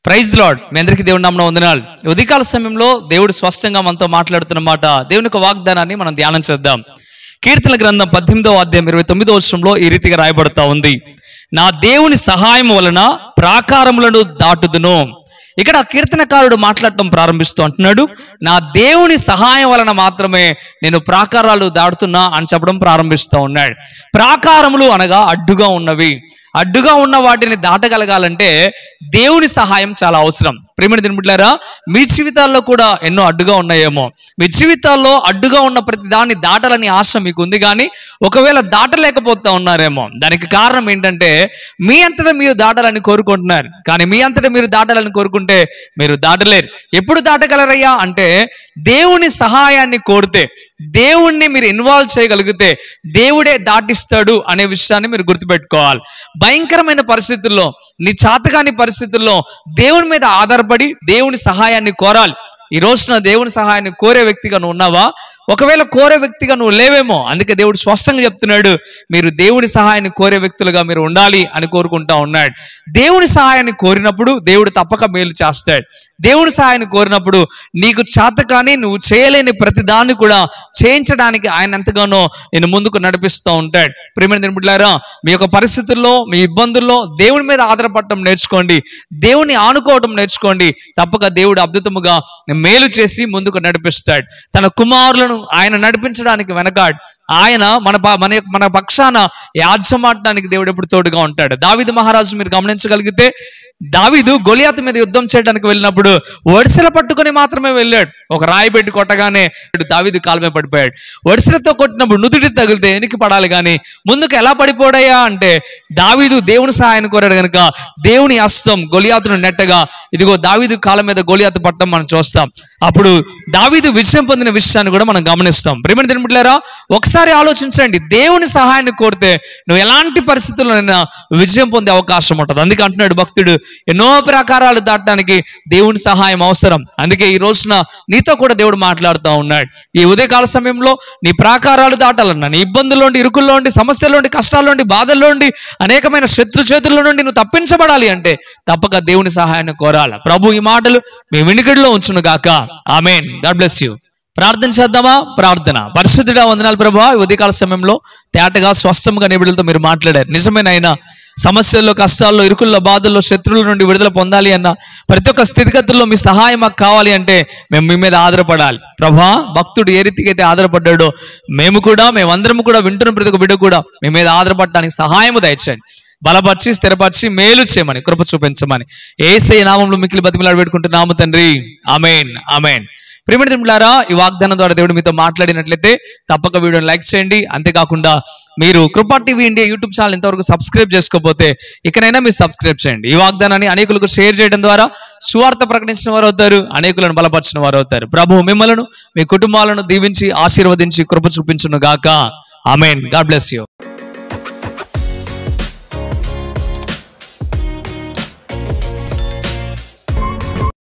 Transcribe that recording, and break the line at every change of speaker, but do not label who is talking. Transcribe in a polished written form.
Praise lord. మీ అందరికీ దేవుని నామమున వందనాలు. ఉదయకాల సమయంలో దేవుడు స్పష్టంగా మనతో మాట్లాడుతున్న మాట, దేవుని యొక్క వాగ్దానాన్ని మనం ధ్యానం చేద్దాం. కీర్తన గ్రంథం 18వ అధ్యాయం 29వ వచనంలో ఈ రీతిగా రాయబడతా ఉంది, నా దేవుని సహాయం వలన ప్రాకారములను దాటుదును. ఇక్కడ కీర్తనకారుడు మాట్లాడటం ప్రారంభిస్తూ అంటున్నాడు, నా దేవుని సహాయం వలన మాత్రమే నేను ప్రాకారాలు దాటుతున్నా అని చెప్పడం ప్రారంభిస్తూ ఉన్నాడు. ప్రాకారములు అనగా అడ్డుగా ఉన్నవి. అడ్డుగా ఉన్న వాటిని దాటగలగాలంటే దేవుని సహాయం చాలా అవసరం. ప్రియమైన దినములారా, మీ జీవితాల్లో కూడా ఎన్నో అడ్డుగా ఉన్నాయేమో. మీ జీవితాల్లో అడ్డుగా ఉన్న ప్రతి దాన్ని దాటాలని ఆశ మీకు ఉంది, కానీ ఒకవేళ దాటలేకపోతా ఉన్నారేమో. దానికి కారణం ఏంటంటే మీ అంతటా మీరు దాటాలని కోరుకుంటున్నారు, కానీ మీ అంతటా మీరు దాటాలని కోరుకుంటే మీరు దాటలేరు. ఎప్పుడు దాటగలరయ్యా అంటే దేవుని సహాయాన్ని కోరితే, దేవుణ్ణి మీరు ఇన్వాల్వ్ చేయగలిగితే దేవుడే దాటిస్తాడు అనే విషయాన్ని మీరు గుర్తుపెట్టుకోవాలి. భయంకరమైన పరిస్థితుల్లో, నీ చాతకాని పరిస్థితుల్లో దేవుని మీద ఆధారపడి దేవుని సహాయాన్ని కోరాలి. ఈ రోజున దేవుని సహాయాన్ని కోరే వ్యక్తిగా నువ్వు ఉన్నావా? ఒకవేళ కోరే వ్యక్తిగా నువ్వు లేవేమో. అందుకే దేవుడు స్పష్టంగా చెప్తున్నాడు, మీరు దేవుని సహాయాన్ని కోరే వ్యక్తులుగా మీరు ఉండాలి అని కోరుకుంటా ఉన్నాడు. దేవుని సహాయాన్ని కోరినప్పుడు దేవుడు తప్పక మేలు చేస్తాడు. దేవుని సహాయాన్ని కోరినప్పుడు నీకు చేతకాని, నువ్వు చేయలేని ప్రతి దాన్ని కూడా చేయించడానికి ఆయన ఎంతగానో నేను ముందుకు నడిపిస్తూ ఉంటాడు. ప్రియమైన దినములారా, మీ యొక్క పరిస్థితుల్లో, మీ ఇబ్బందుల్లో దేవుని మీద ఆధారపడటం నేర్చుకోండి, దేవుని ఆనుకోవటం నేర్చుకోండి. తప్పక దేవుడు అద్భుతముగా మేలు చేసి ముందుకు నడిపిస్తాడు. తన కుమారులను ఆయన నడిపించడానికి వెనకాడు. ఆయన మన పక్షాన యాజమాడటానికి దేవుడు ఎప్పుడు తోడుగా ఉంటాడు. దావీదు మహారాజు మీరు గమనించగలిగితే, దావీదు గొలియాతు మీద యుద్ధం చేయడానికి వెళ్ళినప్పుడు వడిసెల పట్టుకొని మాత్రమే వెళ్ళాడు. ఒక రాయి పెట్టి కొట్టగానే దావీదు కాలమే పడిపోయాడు. వడిసెలతో కొట్టినప్పుడు నుదుటి తగిలితే వెనక్కి పడాలి, కానీ ముందుకు ఎలా పడిపోయాయా అంటే దావీదు దేవుని సహాయాన్ని కోరాడు కనుక దేవుని హస్తం గొలియాతును నెట్టగా ఇదిగో దావీదు కాలం మీద గొలియాతు పట్టడం మనం చూస్తాం. అప్పుడు దావీదు విజయం పొందిన విషయాన్ని కూడా మనం గమనిస్తాం. ప్రియమైన దినములారా, ఒకసారి ఆలోచించండి, దేవుని సహాయాన్ని కోరితే నువ్వు ఎలాంటి పరిస్థితుల్లోనైనా విజయం పొందే అవకాశం ఉంటుంది. అందుకే అంటున్నాడు భక్తుడు, ఎన్నో ప్రాకారాలు దాటడానికి దేవుని సహాయం అవసరం. అందుకే ఈ రోజున నీతో కూడా దేవుడు మాట్లాడుతూ ఉన్నాడు. ఈ ఉదయకాల సమయంలో నీ ప్రాకారాలు దాటాలన్నా, నీ ఇబ్బందుల్లోండి, ఇరుకుల్లోండి, సమస్యల్లోండి, కష్టాల్లోండి, బాధల్లోండి, అనేకమైన శత్రు చేతుల నుండి నువ్వు తప్పించబడాలి అంటే తప్పక దేవుని సహాయాన్ని కోరాలి. ప్రభు ఈ మాటలు మీ వినికిడిలో ఉంచును గాక. ఆమేన్. God bless you. ప్రార్థన చేద్దామా? ప్రార్థన. పరిశుద్ధుడా, వందనాలు ప్రభువా. ఉదయకాల సమయంలో తేటగా స్వస్థంగా నిబిడలతో మీరు మాట్లాడారు. నిజమేనైనా సమస్యల్లో, కష్టాల్లో, ఇరుకుల్లో, బాధల్లో, శత్రువుల నుండి విడుదల పొందాలి అన్న ప్రతి ఒక్క స్థితిగతుల్లో మీ సహాయం మాకు కావాలి అంటే మేము మీ మీద ఆధారపడాలి. ప్రభా, భక్తుడు ఏ రీతికి అయితే ఆధారపడ్డాడో మేమందరం కూడా వింటున్న ప్రతి ఒక్క బిడ్డ కూడా మీ మీద ఆధారపడటానికి సహాయము దయచేయండి. బలపరిచి, స్థిరపరిచి, మేలు చేయమని, కృప చూపించమని యేసయ్య నామములో మిక్కిలి బతిమలాడి పెట్టుకుంటున్నాము తండ్రి. ఆమేన్, ఆమేన్. ప్రియమైన దినములారా, ఈ వాగ్దానం ద్వారా దేవుడు మీతో మాట్లాడినట్లయితే తప్పక వీడియోని లైక్ చేయండి. అంతేకాకుండా మీరు కృపా టీవీ ఇండియా యూట్యూబ్ ఛానల్ ఇంతవరకు సబ్స్క్రైబ్ చేసుకోకపోతే ఇకనైనా మీరు సబ్స్క్రైబ్ చేయండి. ఈ వాగ్దానాన్ని అనేకులకు షేర్ చేయడం ద్వారా సువార్త ప్రకటించిన వారు అవుతారు, అనేకులను బలపరిచిన వారు అవుతారు. ప్రభువు మిమ్మలను, మీ కుటుంబాలను దీవించి ఆశీర్వదించి కృప చూపించును గాక. ఆమేన్. God bless you.